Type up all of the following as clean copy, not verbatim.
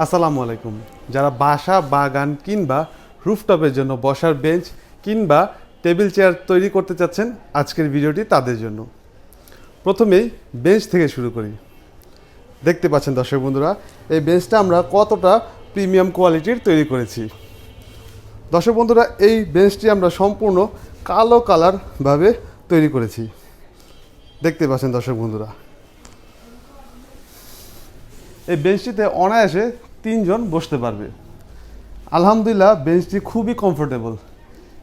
আসসালামু আলাইকুম। যারা বাসা বাগান কিংবা রুফটপের জন্য বসার বেঞ্চ কিংবা টেবিল চেয়ার তৈরি করতে চাচ্ছেন, আজকের ভিডিওটি তাদের জন্য। প্রথমেই বেঞ্চ থেকে শুরু করি। দেখতে পাচ্ছেন দর্শক বন্ধুরা, এই বেঞ্চটা আমরা কতটা প্রিমিয়াম কোয়ালিটির তৈরি করেছি। দর্শক বন্ধুরা, এই বেঞ্চটি আমরা সম্পূর্ণ কালো কালারভাবে তৈরি করেছি। দেখতে পাচ্ছেন দর্শক বন্ধুরা, এই বেঞ্চটিতে অনায়াসে 3 জন বসতে পারবে। আলহামদুলিল্লাহ, বেঞ্চটি খুবই কমফোর্টেবল।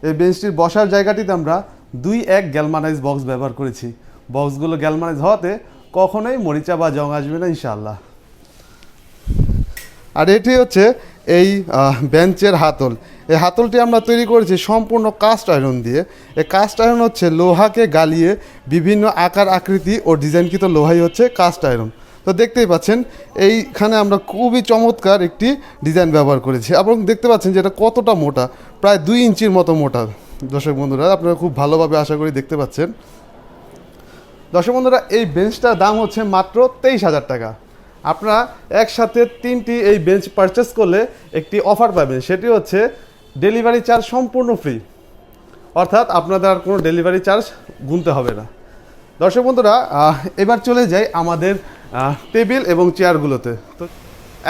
এই বেঞ্চটির বসার জায়গাটিতে আমরা 2-1 গ্যালমানাইজ বক্স ব্যবহার করেছি। বক্সগুলো গ্যালমানাইজ হওয়াতে কখনোই মরিচা বা জং আসবে না ইনশাআল্লাহ। আর এটি হচ্ছে এই বেঞ্চের হাতল। এই হাতলটি আমরা তৈরি করেছি সম্পূর্ণ কাস্ট আয়রন দিয়ে। এই কাস্ট আয়রন হচ্ছে লোহাকে গালিয়ে বিভিন্ন আকার আকৃতি ও ডিজাইনকৃত লোহাই হচ্ছে কাস্ট আয়রন। তো দেখতেই পাচ্ছেন এইখানে আমরা খুবই চমৎকার একটি ডিজাইন ব্যবহার করেছি এবং দেখতে পাচ্ছেন যে এটা কতটা মোটা, প্রায় 2 ইঞ্চির মতো মোটা। দর্শক বন্ধুরা, আপনারা খুব ভালোভাবে আশা করি দেখতে পাচ্ছেন। দর্শক বন্ধুরা, এই বেঞ্চটার দাম হচ্ছে মাত্র 23,000 টাকা। আপনারা একসাথে 3টি এই বেঞ্চ পারচেস করলে একটি অফার পাবেন, সেটি হচ্ছে ডেলিভারি চার্জ সম্পূর্ণ ফ্রি, অর্থাৎ আপনাদের আর কোনো ডেলিভারি চার্জ গুনতে হবে না। দর্শক বন্ধুরা, এবার চলে যাই আমাদের টেবিল এবং চেয়ারগুলোতে। তো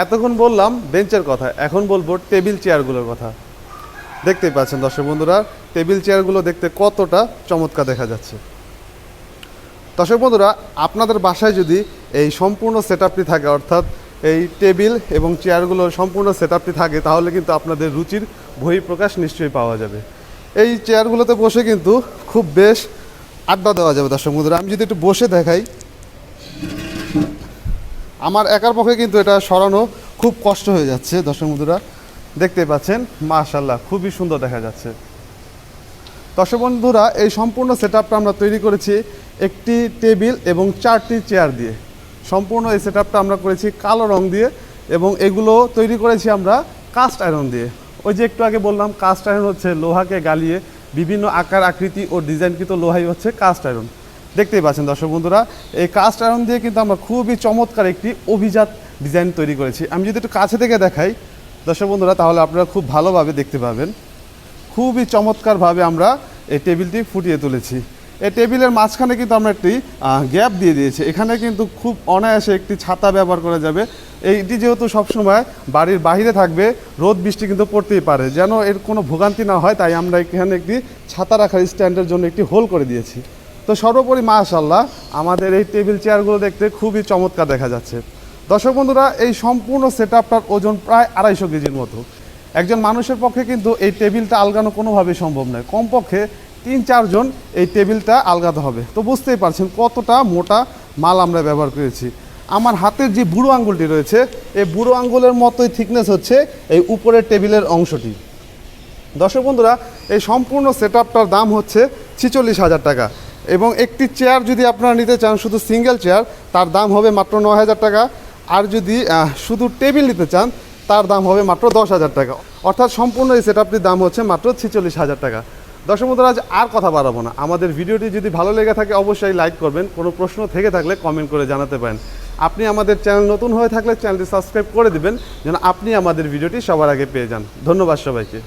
এতক্ষণ বললাম বেঞ্চের কথা, এখন বলবো টেবিল চেয়ারগুলোর কথা। দেখতেই পাচ্ছেন দর্শক বন্ধুরা, টেবিল চেয়ারগুলো দেখতে কতটা চমৎকার দেখা যাচ্ছে। দর্শক বন্ধুরা, আপনাদের বাসায় যদি এই সম্পূর্ণ সেটআপটি থাকে, অর্থাৎ এই টেবিল এবং চেয়ারগুলোর সম্পূর্ণ সেটআপটি থাকে, তাহলে কিন্তু আপনাদের রুচির বহিঃপ্রকাশ নিশ্চয়ই পাওয়া যাবে। এই চেয়ারগুলোতে বসে কিন্তু খুব বেশ আড্ডা দেওয়া যাবে। দর্শক বন্ধুরা, আমি যদি একটু বসে দেখাই, আমার একার পক্ষে কিন্তু এটা সরানো খুব কষ্ট হয়ে যাচ্ছে। দর্শক বন্ধুরা, দেখতে পাচ্ছেন মাশাআল্লাহ, খুবই সুন্দর দেখা যাচ্ছে। দর্শক বন্ধুরা, এই সম্পূর্ণ সেটআপটা আমরা তৈরি করেছি একটি টেবিল এবং 4টি চেয়ার দিয়ে। সম্পূর্ণ এই সেটআপটা আমরা করেছি কালো রং দিয়ে এবং এগুলো তৈরি করেছি আমরা কাস্ট আয়রন দিয়ে। ওই যে একটু আগে বললাম, কাস্ট আয়রন হচ্ছে লোহাকে গালিয়ে বিভিন্ন আকার আকৃতি ও ডিজাইনকৃত লোহাই হচ্ছে কাস্ট আয়রন। দেখতেই পাচ্ছেন দর্শক বন্ধুরা, এই কাস্ট আয়রন দিয়ে কিন্তু আমরা খুবই চমৎকার একটি অভিজাত ডিজাইন তৈরি করেছি। আমি যদি একটু কাছে থেকে দেখাই দর্শক বন্ধুরা, তাহলে আপনারা খুব ভালোভাবে দেখতে পাবেন। খুবই চমৎকারভাবে আমরা এই টেবিলটি ফুটিয়ে তুলেছি। এই টেবিলের মাঝখানে কিন্তু আমরা একটি গ্যাপ দিয়ে দিয়েছি। এখানে কিন্তু খুব অনায়াসে একটি ছাতা ব্যবহার করা যাবে। এইটি যেহেতু সবসময় বাড়ির বাইরে থাকবে, রোদ বৃষ্টি কিন্তু পড়তেই পারে, যেন এর কোনো ভোগান্তি না হয়, তাই আমরা এখানে একটি ছাতা রাখার স্ট্যান্ডের জন্য একটি হোল করে দিয়েছি। তো সর্বোপরি মাশাআল্লাহ, আমাদের এই টেবিল চেয়ারগুলো দেখতে খুবই চমৎকার দেখা যাচ্ছে। দর্শক বন্ধুরা, এই সম্পূর্ণ সেটআপটার ওজন প্রায় 250 কেজির মতো। একজন মানুষের পক্ষে কিন্তু এই টেবিলটা আলগানো কোনোভাবেই সম্ভব নয়। কমপক্ষে 3-4 জন এই টেবিলটা আলগাতে হবে। তো বুঝতেই পারছেন কতটা মোটা মাল আমরা ব্যবহার করেছি। আমার হাতের যে বুড়ো আঙ্গুলটি রয়েছে, এই বুড়ো আঙ্গুলের মতোই থিকনেস হচ্ছে এই উপরের টেবিলের অংশটি। দর্শক বন্ধুরা, এই সম্পূর্ণ সেটআপটার দাম হচ্ছে 46,000 টাকা এবং একটি চেয়ার যদি আপনারা নিতে চান, শুধু সিঙ্গেল চেয়ার, তার দাম হবে মাত্র 9,000 টাকা। আর যদি শুধু টেবিল নিতে চান, তার দাম হবে মাত্র 10,000 টাকা। অর্থাৎ সম্পূর্ণ এই সেটআপটির দাম হচ্ছে মাত্র 46,000 টাকা। দর্শক বন্ধুরা, আজ আর কথা বাড়াবো না। আমাদের ভিডিওটি যদি ভালো লেগে থাকে অবশ্যই লাইক করবেন। কোনো প্রশ্ন থেকে থাকলে কমেন্ট করে জানাতে পারেন। আপনি আমাদের চ্যানেল নতুন হয়ে থাকলে চ্যানেলটি সাবস্ক্রাইব করে দিবেন, যেন আপনি আমাদের ভিডিওটি সবার আগে পেয়ে যান। ধন্যবাদ সবাইকে।